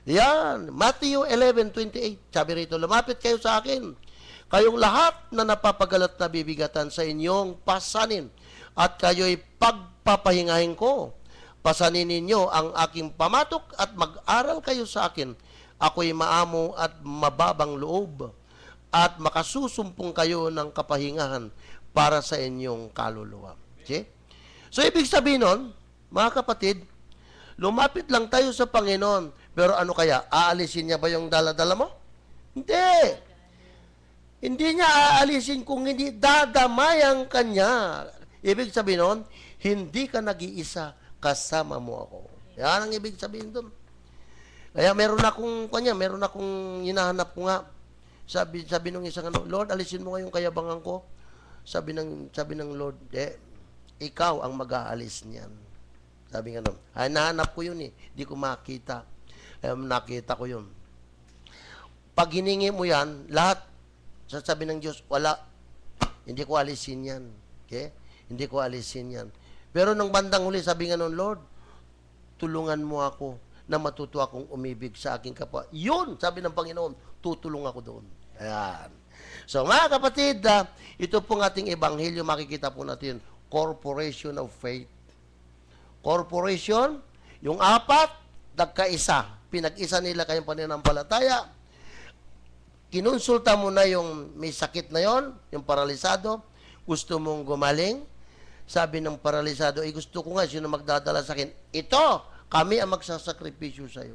Speaker 2: Yan. Matthew 11:28. Sabi rito, lumapit kayo sa akin. Kayong lahat na napapagalat na bibigatan sa inyong pasanin. At kayo'y pagpapahingahin ko. Pasanin ninyo ang aking pamatok at mag-aral kayo sa akin. Ako'y maamo at mababang loob. At makasusumpong kayo ng kapahingahan para sa inyong kaluluwa. Okay? So, ibig sabihin nun, mga kapatid, lumapit lang tayo sa Panginoon. Pero ano kaya? Aalisin niya ba yung dala-dala mo? Hindi. Hindi niya aalisin kung hindi dadamayan ka niya. Ibig sabihin nun, hindi ka nag-iisa, kasama mo ako. Yan ang ibig sabihin dun. Kaya meron akong hinahanap ko nga. Sabi nung isang Lord, alisin mo ngayong kayabangan ko. Sabi ng Lord, ikaw ang mag-aalis niyan. Sabi nga nun, nahanap ko yun eh. Di ko makita. Nakita ko yun. Pag hiningi mo yan, lahat, sasabi ng Diyos, wala. Hindi ko alisin yan. Okay? Hindi ko alisin yan. Pero nung bandang huli, sabi nga nun, Lord, tulungan mo ako na matuto akong umibig sa aking kapwa. Yun, sabi ng Panginoon, tutulong ako doon. Ayan. So, mga kapatid, ito pong ating ebanghelyo, makikita po natin, corporation of faith. Corporation, yung apat, nagkaisa. Pinag-isa nila kayong pananampalataya. Kinonsulta mo na yung may sakit na yon, yung paralisado. Gusto mong gumaling? Sabi ng paralisado, gusto ko nga, sino magdadala sa akin? Ito, kami ang magsasakripisyo sa iyo.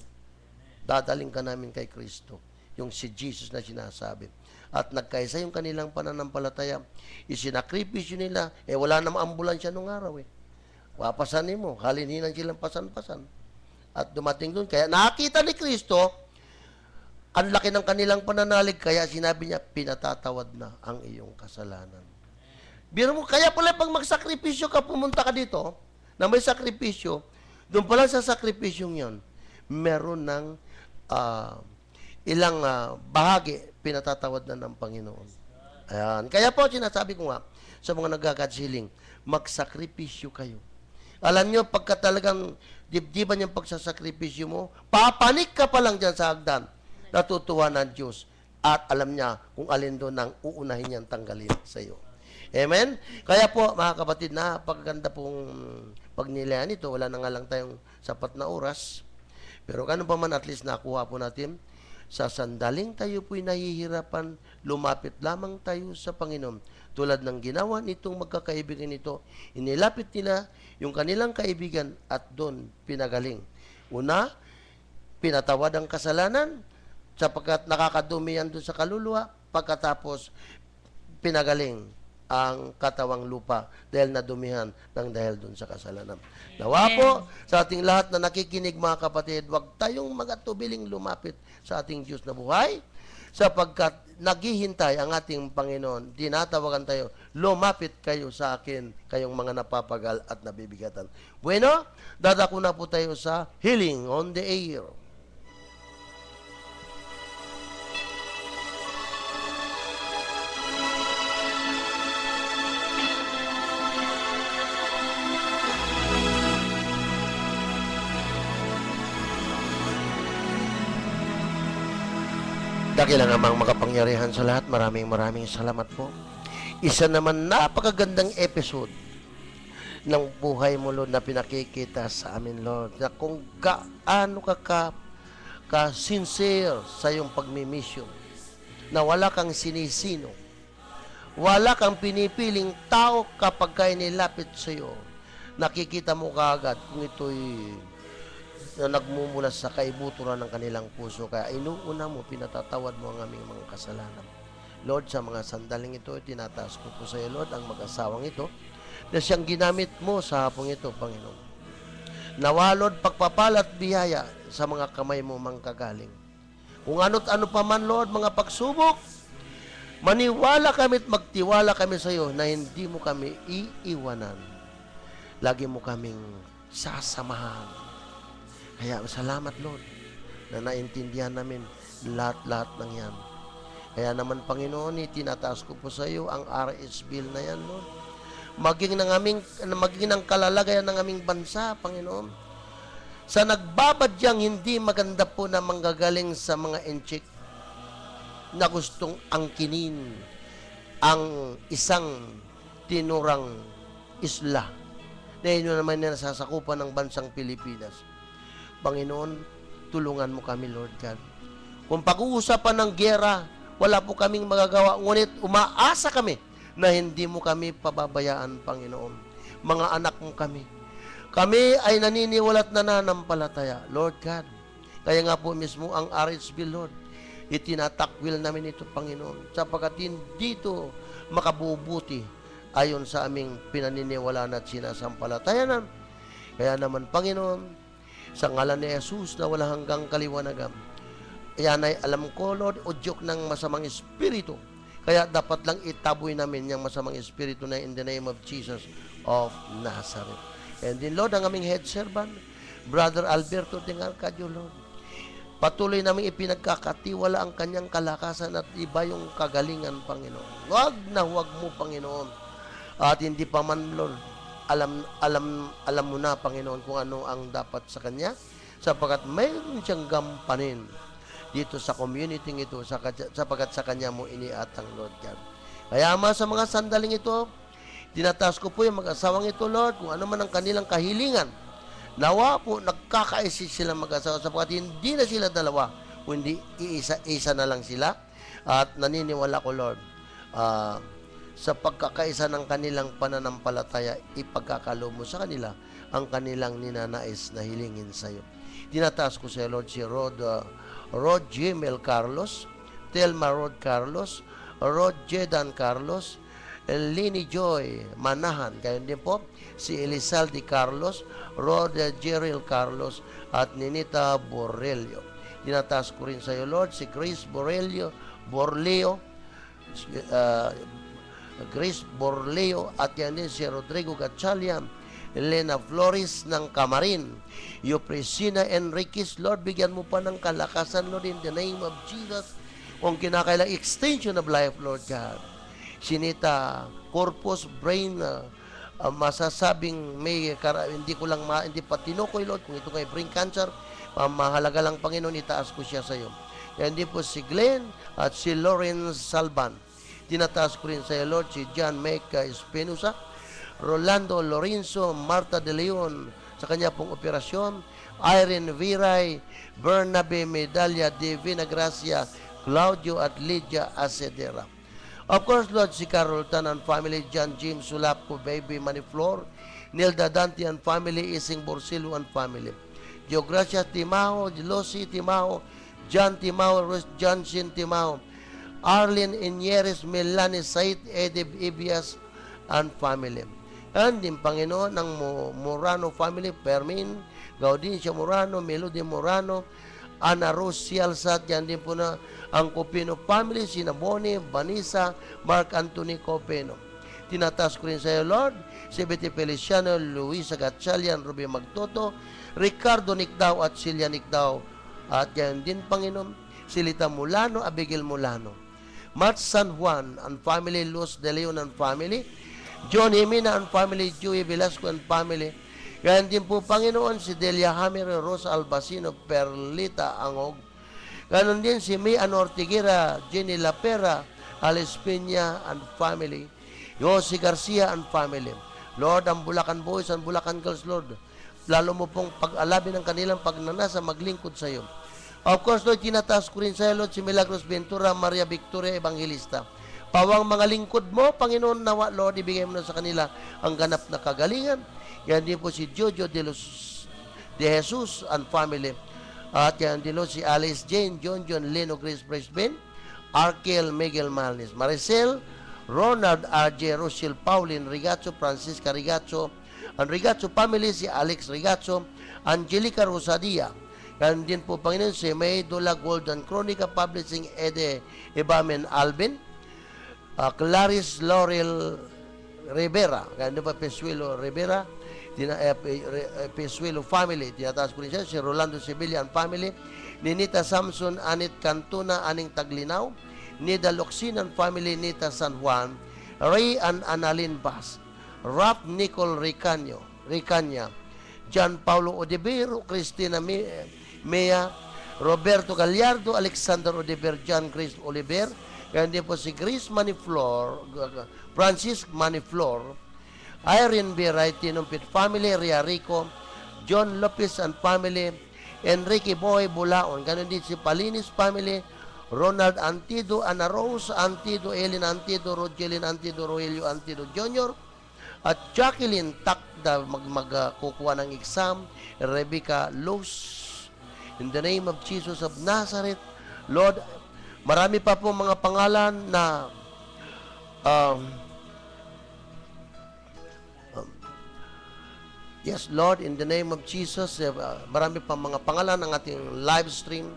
Speaker 2: Dadaling ka namin kay Kristo. Yung si Jesus na sinasabi. At nagkaisa yung kanilang pananampalataya. Isinakripisyo nila. Wala namang ambulansya nung araw eh. Wapasanin mo. Halininan silang pasan-pasan. At dumating doon. Kaya nakita ni Kristo, ang laki ng kanilang pananalig, kaya sinabi niya, pinatatawad na ang iyong kasalanan. Biro mo, kaya pala pag magsakripisyo ka, pumunta ka dito, na may sakripisyo, doon pala sa sakripisyong yon, meron ng ilang bahagi, pinatatawad na ng Panginoon. Ayan. Kaya po, sinasabi ko nga, sa mga nagkakatsiling, magsakripisyo kayo. Alam nyo, pagka talagang dibdiban yung pagsasakripisyo mo, papanik ka pa lang dyan sa hagdan, natutuwa ng Diyos, at alam niya kung alin doon ang uunahin niyang tanggalin sa iyo. Amen? Kaya po, mga kapatid, napakaganda pong pagnilihan ito. Wala na nga lang tayong sapat na oras. Pero kano pa man, at least nakuha po natin, sa sandaling tayo po'y nahihirapan, lumapit lamang tayo sa Panginoon. Tulad ng ginawa nitong magkakaibigan ito, inilapit nila yung kanilang kaibigan at doon pinagaling. Una, pinatawad ang kasalanan, sapagkat nakakadumi yan doon sa kaluluwa, pagkatapos pinagaling ang katawang lupa dahil nadumihan ng dahil doon sa kasalanan. Nawa po sa ating lahat na nakikinig, mga kapatid, huwag tayong magatubiling lumapit sa ating Diyos na buhay, sapagkat naghihintay ang ating Panginoon. Tinatawagan tayo, lumapit kayo sa akin, kayong mga napapagal at nabibigatan. Bueno, dadako na po tayo sa Healing on the Air. Dakilang amang makapangyarihan sa lahat, maraming salamat po. Isa naman napakagandang episode ng buhay mo, Lord, na pinakikita sa amin, Lord, na kung gaano ka sincere sa iyong pagmimisyon, na wala kang sinisino, wala kang pinipiling tao kapag kayo nilapit sa iyo. Nakikita mo kaagad kung ito'y na nagmumula sa kaibuturan ng kanilang puso. Kaya inuuna mo, pinatatawad mo ang aming mga kasalanan. Lord, sa mga sandaling ito, tinataas ko po sa iyo, Lord, ang mag-asawang ito, na siyang ginamit mo sa hapong ito, Panginoon. Nawa, Lord, pagpapala at biyaya sa mga kamay mo mangkagaling. Kung ano't ano pa man, Lord, mga pagsubok, maniwala kami at magtiwala kami sa iyo na hindi mo kami iiwanan. Lagi mo kaming sasamahan. Kaya salamat, Lord, na naintindihan namin lahat-lahat ng yan. Kaya naman, Panginoon, itinataas ko po sa iyo ang RS bill na yan, Lord. Maging ng kalalagayan ng aming bansa, Panginoon. Sa nagbabadyang hindi maganda po na manggagaling sa mga enchik na gustong angkinin ang isang tinurang isla na yun naman na nasasakupan ng bansang Pilipinas. Panginoon, tulungan mo kami, Lord God. Kung pag-uusapan ng giyera, wala po kaming magagawa, ngunit umaasa kami na hindi mo kami pababayaan, Panginoon. Mga anak mo kami. Kami ay naniniwala at nananampalataya, Lord God. Kaya nga po mismo ang RHB, Lord, itinatakwil namin ito, Panginoon, sapagkat hindi ito makabubuti ayon sa aming pinaniniwalaan at sinasampalatayanan. Kaya naman, Panginoon, sa ngalan ni Jesus na wala hanggang kaliwanagan, yan ay alam ko, Lord, udyok ng masamang espiritu. Kaya dapat lang itaboy namin yung masamang espiritu na in the name of Jesus of Nazareth. And then, Lord, ang aming head servant, Brother Alberto Dengarcadio, Lord, patuloy namin ipinagkakatiwala ang kanyang kalakasan at iba yung kagalingan, Panginoon. Huwag mo, Panginoon. At hindi pa man, Lord, alam mo na, Panginoon, kung ano ang dapat sa kanya, sapagkat mayroon siyang gampanin dito sa community ito, sapagkat sa kanya mo iniatang, Lord God. Kaya, Ama, sa mga sandaling ito, tinataas ko po yung mag-asawang ito, Lord, kung ano man ang kanilang kahilingan. Nawa po, nagkakaisi sila mag-asawa, sapagkat hindi na sila dalawa, kundi isa na lang sila. At naniniwala ko, Lord, sa pagkakaisa ng kanilang pananampalataya, ipagkakalo mo sa kanila ang kanilang ninanais na hilingin sa iyo. Tinataas ko sa Lord si Rod Jemel Carlos, Telma Rod Carlos, Rod Jedan Carlos, Lini Joy Manahan, gayon din po si Elizalde Carlos, Rod Jeril Carlos, at Ninita Borrelio. Tinataas ko rin sa iyo, Lord, si Grace Borleo, Grace Borleo, at yan din si Rodrigo Gatchalian, Elena Flores ng Camarin, Yopresina Enriquez, Lord, bigyan mo pa ng kalakasan, Lord, in the name of Jesus, kung kinakailang extension of life, Lord God. Sinita Corpus Brain, masasabing hindi ko lang hindi pa tinukoy, Lord, kung ito kay brain cancer, mahalaga lang, Panginoon, itaas ko siya sa iyo. Yan din po si Glenn at si Lawrence Salban. Tinataas ko rin sa iyo, Lord, si John Meca Espinosa, Rolando Lorenzo, Marta De Leon sa kanya pong operasyon, Irene Viray, Bernabe Medalla, Divina Gracia, Claudio at Lydia Acedera. Of course, Lord, si Carol Tan and family, John James Sulapo, Baby Maniflor, Nilda Dante and family, Ising Borsilo and family, Geogracia Timao, Losi Timao, John Timao, Ruth Johnson Timao, Arlene Inyeres, Melanie Said, Edib Ibias and family. And din Panginoon ng Morano family, Permin, Gaudincia Morano, Melody Morano, Ana Rose Sialsat, yan din po na ang Copeno family, Sinabone, Vanessa, Mark Anthony Copeno. Tinatas ko rin sa iyo, Lord, si Betty Feliciano, Luisa Gatchalian, Ruby Magtoto, Ricardo Nicdao at Celia Nicdao. At yan din, Panginoon, Silita Mulano, Abigail Mulano, Matt San Juan and family, Luz De Leon and family, John Jimena and family, Joey Velasco and family. Yan din po, Panginoon, si Delia Hammer, Rosa Albacino, Perlita Angog. Ganon din si Mian Ortiguera, Jenny Lapera, Alice Peña and family, Yossi Garcia and family. Lord, ang Bulacan Boys and Bulacan Girls, Lord, lalo mo pong pag-alabi ng kanilang pagnanasa, maglingkod sa iyo. Of course, Lord, tinataas ko rin sa iyo, Lord, si Milagros Ventura, Maria Victoria Evangelista. Pawang mga lingkod mo, Panginoon, nawa, Lord, ibigay mo na sa kanila ang ganap na kagalingan. Yan din po si Jojo de Jesus and family. At yan din po si Alice Jane, John Leno, Grace Brisbane, Arkel Miguel Malnes, Maricel, Ronald R.J. Rochelle Pauline Rigazzo, Francisca Rigazzo, ang Rigazzo family, si Alex Rigazzo, Angelica Rosadia. Yan din po, Panginoon, si May Dula Golden Chronica Publishing, Ede Ibamen Alvin, Clarice Laurel Rivera, ganun pa Pesuelo Rivera, Pesuelo family, tinataas ko rin siya, si Rolando Sevilla and family, Ninita Samson, Anit Cantuna, Aning Taglinaw, Nida Locsin and family, Nita San Juan, Ray and Annalyn Bas, Rap Nicole Ricanya, John Paulo Odebero, Cristina Mea, Roberto Gallardo, Alexander Odeber, John Grace Oliver. Yan din po si Grace Maniflor, Francis Maniflor, Irene B. Wright, Tinumpit family, Ria Rico, John Lopez and family, Enrique Boy Bulaon. Ganon din si Palinis family, Ronald Antido, Ana Rose Antido, Ellen Antido, Rogelin Antido, Rogelio Antido Jr., at Jacqueline Takda magkukuha ng exam, Rebecca Luz. In the name of Jesus of Nazareth, Lord, marami pa po mga pangalan na yes, Lord, in the name of Jesus, marami pa mga pangalan ng ating live stream.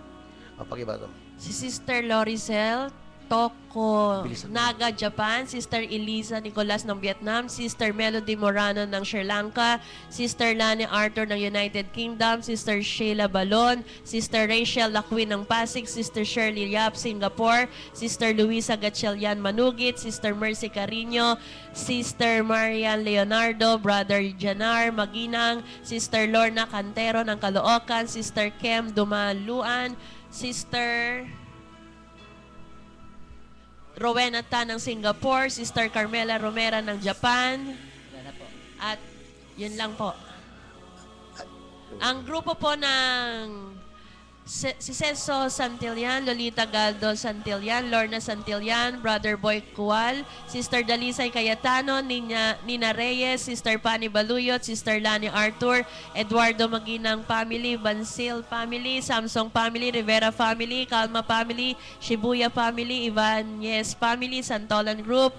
Speaker 2: Pakibato.
Speaker 3: Si Sister Loricel Toko
Speaker 2: Bilisan mo.
Speaker 3: Naga, Japan, Sister Eliza Nicolas ng Vietnam, Sister Melody Morano ng Sri Lanka, Sister Lani Arthur ng United Kingdom, Sister Sheila Balon, Sister Rachel Laquin ng Pasig, Sister Shirley Yap, Singapore, Sister Luisa Gatchalian Manugit, Sister Mercy Carino, Sister Marian Leonardo, Brother Janar Maginang, Sister Lorna Cantero ng Caloocan, Sister Kem Dumaluan, Sister Rowena Tan ng Singapore, Sister Carmela Romera ng Japan. At yun lang po. Ang grupo po ng si Celso Santillan, Lolita Galdo Santillan, Lorna Santillan, Brother Boy Kual, Sister Dalisay Cayetano, Nina Reyes, Sister Pani Baluyot, Sister Lani Arthur, Eduardo Maginang family, Bansil family, Samsung family, Rivera family, Calma family, Shibuya family, Ibanez family, Santolan Group,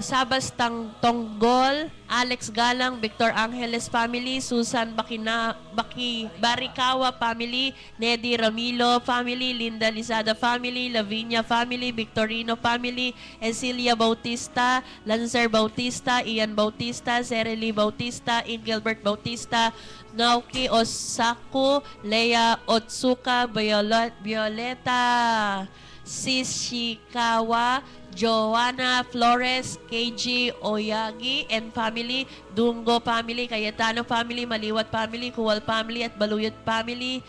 Speaker 3: Sabas Tanggol, Alex Galang, Victor Angeles family, Susan Barikawa family, Nedy Ramilo family, Linda Lizada family, Lavinia family, Victorino family, Esilia Bautista, Lancer Bautista, Ian Bautista, Serely Bautista, Ingilbert Bautista, Naoki Osako, Leia Otsuka, Violeta Sishikawa, Joanna Flores, KG Oyagi and family, Dungo family, Cayetano family, Maliwat family, Kuwal family at Baluyot family,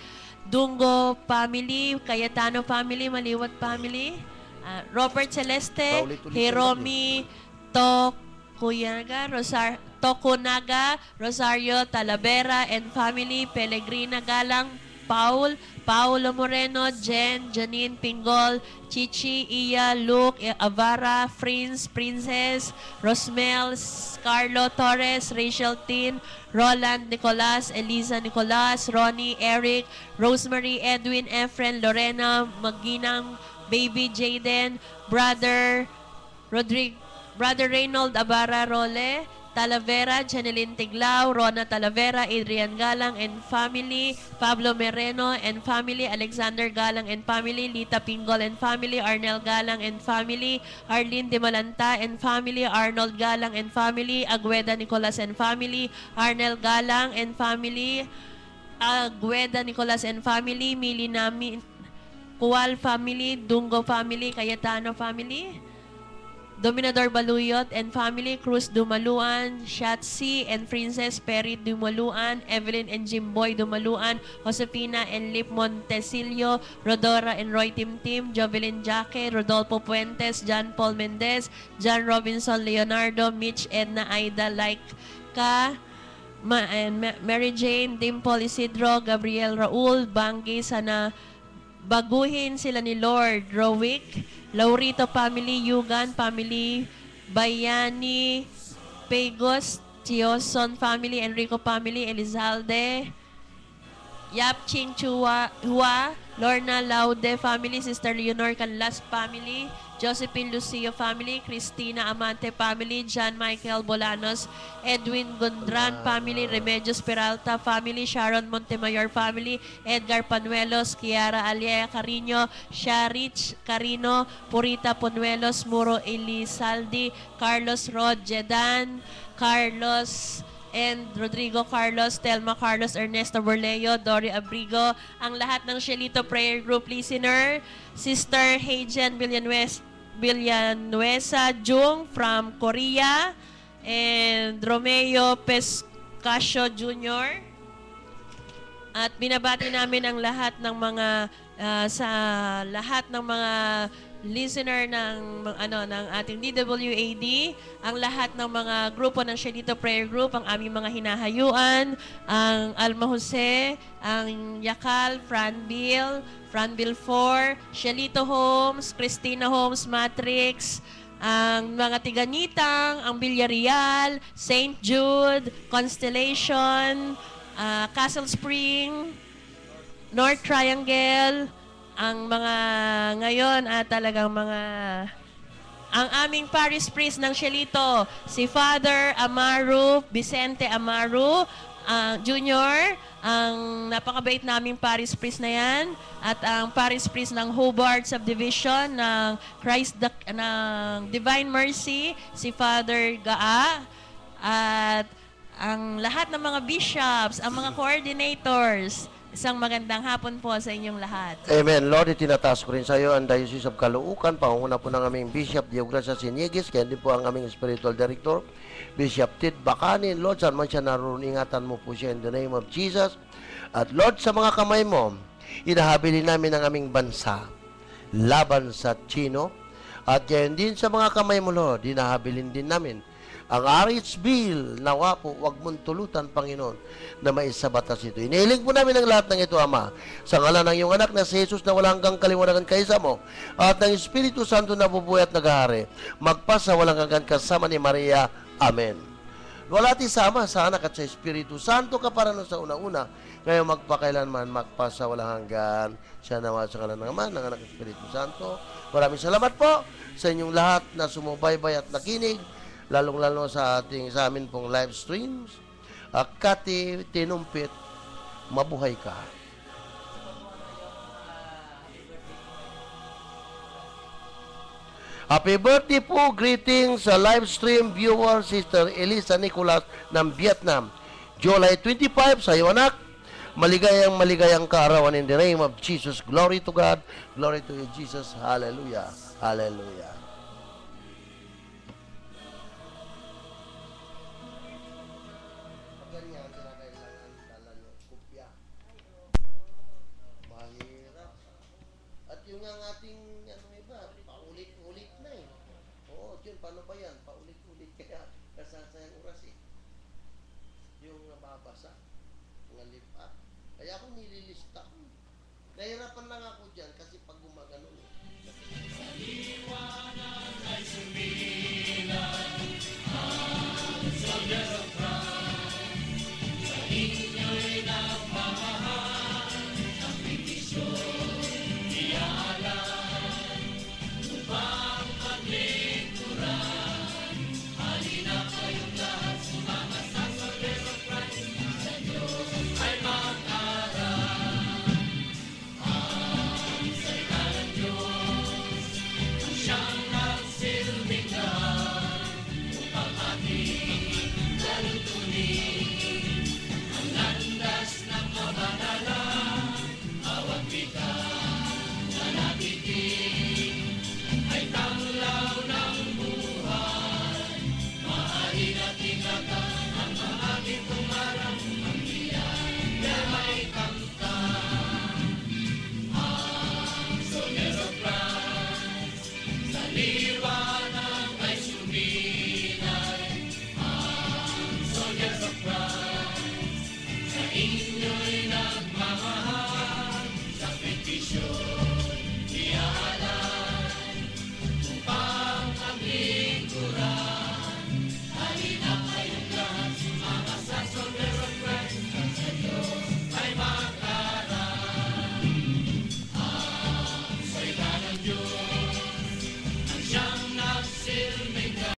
Speaker 3: Dungo family, Cayetano family, Maliwat family, Robert Celeste, Hiromi Tokunaga, Rosario Talavera and family, Pellegrina Galang, Paulo Moreno, Jen, Janine Pingol, Chichi, Iya, Luke, Avara, Princess, Rosmel, Carlo Torres, Rachel Tin, Roland Nicolas, Eliza Nicolas, Ronnie, Eric, Rosemary, Edwin, Efren, Lorena, Maginang, Baby Jaden, Brother Reynold Abara Role, Talavera, Janeline Tiglao, Rona Talavera, Adrian Galang and family, Pablo Mereno and family, Alexander Galang and family, Lita Pingol and family, Arnel Galang and family, Arlene De Malanta and family, Arnold Galang and family, Agueda Nicolas and family, Arnel Galang and family, Agueda Nicolas and family, Mili Nami, Kuwal family, Dungo family, Cayetano family, Dominador Baluyot and family, Cruz Dumaluan, Shatsi and Princess Perry Dumaluan, Evelyn and Jimboy Dumaluan, Josefina and Lip Montesilio, Rodora and Roy Timtim, Jovelyn Jaque, Rodolfo Puentes, John Paul Mendez, John Robinson Leonardo, Mitch Edna Aida Laika, Mary Jane, Dimple Isidro, Gabriel Raul, Banggi, sana baguhin sila ni Lord Rowick, Laurito family, Yugan family, Bayani, Pegos, Tioson family, Enrico family, Elizalde, Yap Ching Hua, Lorna Laude family, Sister Leonor Canlas family, Josephine Lucio family, Cristina Amante family, John Michael Bolanos, Edwin Gondran family, Remedios Peralta family, Sharon Montemayor family, Edgar Panuelos, Kiara Alia Carino, Sharich Carino, Purita Ponuelos, Muro Elizaldi, Carlos Rod Jedan, Carlos and Rodrigo Carlos, Telma Carlos, Ernesto Borleo, Dory Abrigo, ang lahat ng Shelito Prayer Group listener, Sister Heijen Villanuesa Jung from Korea, and Romeo Pescasio Jr. At binabati namin ang lahat ng mga sa lahat ng mga listener ng ng ating DWAD, ang lahat ng mga grupo ng Shelito Prayer Group, ang aming mga hinahayuan, ang Alma Jose, ang Yakal, Franville 4, Shelito Homes, Christina Homes, Matrix, ang mga Tiganitang, ang Villarreal, St. Jude, Constellation, Castle Spring, North Triangle, ang mga ngayon talagang mga ang aming parish priest ng Shelito, si Father Amaru, Vicente Amaru Jr., ang napakabait naming parish priest na yan, at ang parish priest ng Hobart Subdivision ng ng Divine Mercy, si Father Gaa, at ang lahat ng mga bishops, ang mga coordinators. Isang magandang hapon po sa inyong lahat.
Speaker 2: Amen. Lord, itinataas ko rin sa iyo ang Diocese of Caloocan, pangunguna po ng aming Bishop Deogracia Sinigis, kaya din po ang aming Spiritual Director, Bishop Tid Bakanin. Lord, saan man siya naroon, ingatan mo po siya in the name of Jesus. At Lord, sa mga kamay mo, inahabilin namin ang aming bansa laban sa Chino. At kaya din sa mga kamay mo, Lord, inahabilin din namin ang RH Bill, nawa po, huwag mong tulutan, Panginoon, na maisabatas ito. Inihiling po namin ang lahat ng ito, Ama, sa ngalan ng iyong anak na si Jesus na walang hanggang kaliwanagan kaysa mo, at ng Espiritu Santo na bubuhay at naghahari, magpasa walang hanggan kasama ni Maria. Amen. Wala ti sama sa anak at sa Espiritu Santo ka para no sa una-una, ngayon magpakailanman, magpasa walang hanggan. Siya nawa sa kanan ng Ama, ng Anak at Espiritu Santo. Maraming salamat po sa inyong lahat na sumubaybay at nakinig, lalong-lalo sa amin pong live streams. Kati Tinumpit, mabuhay ka. Happy birthday po, greetings sa live stream viewer, Sister Elisa Nicolas ng Vietnam. July 25, sa iyo anak, maligayang kaarawan in the name of Jesus. Glory to God, glory to you, Jesus. Hallelujah, hallelujah. Mahirap. At yung ang ating iba, paulit-ulit na eh. Oo, yun, paano ba yan? Paulit-ulit kaya kasasayang oras eh. Yung nababasa, mga lipat. Kaya ako nililista ko. Nahirapan lang ako dyan kasi pag gumagano eh.
Speaker 4: Sa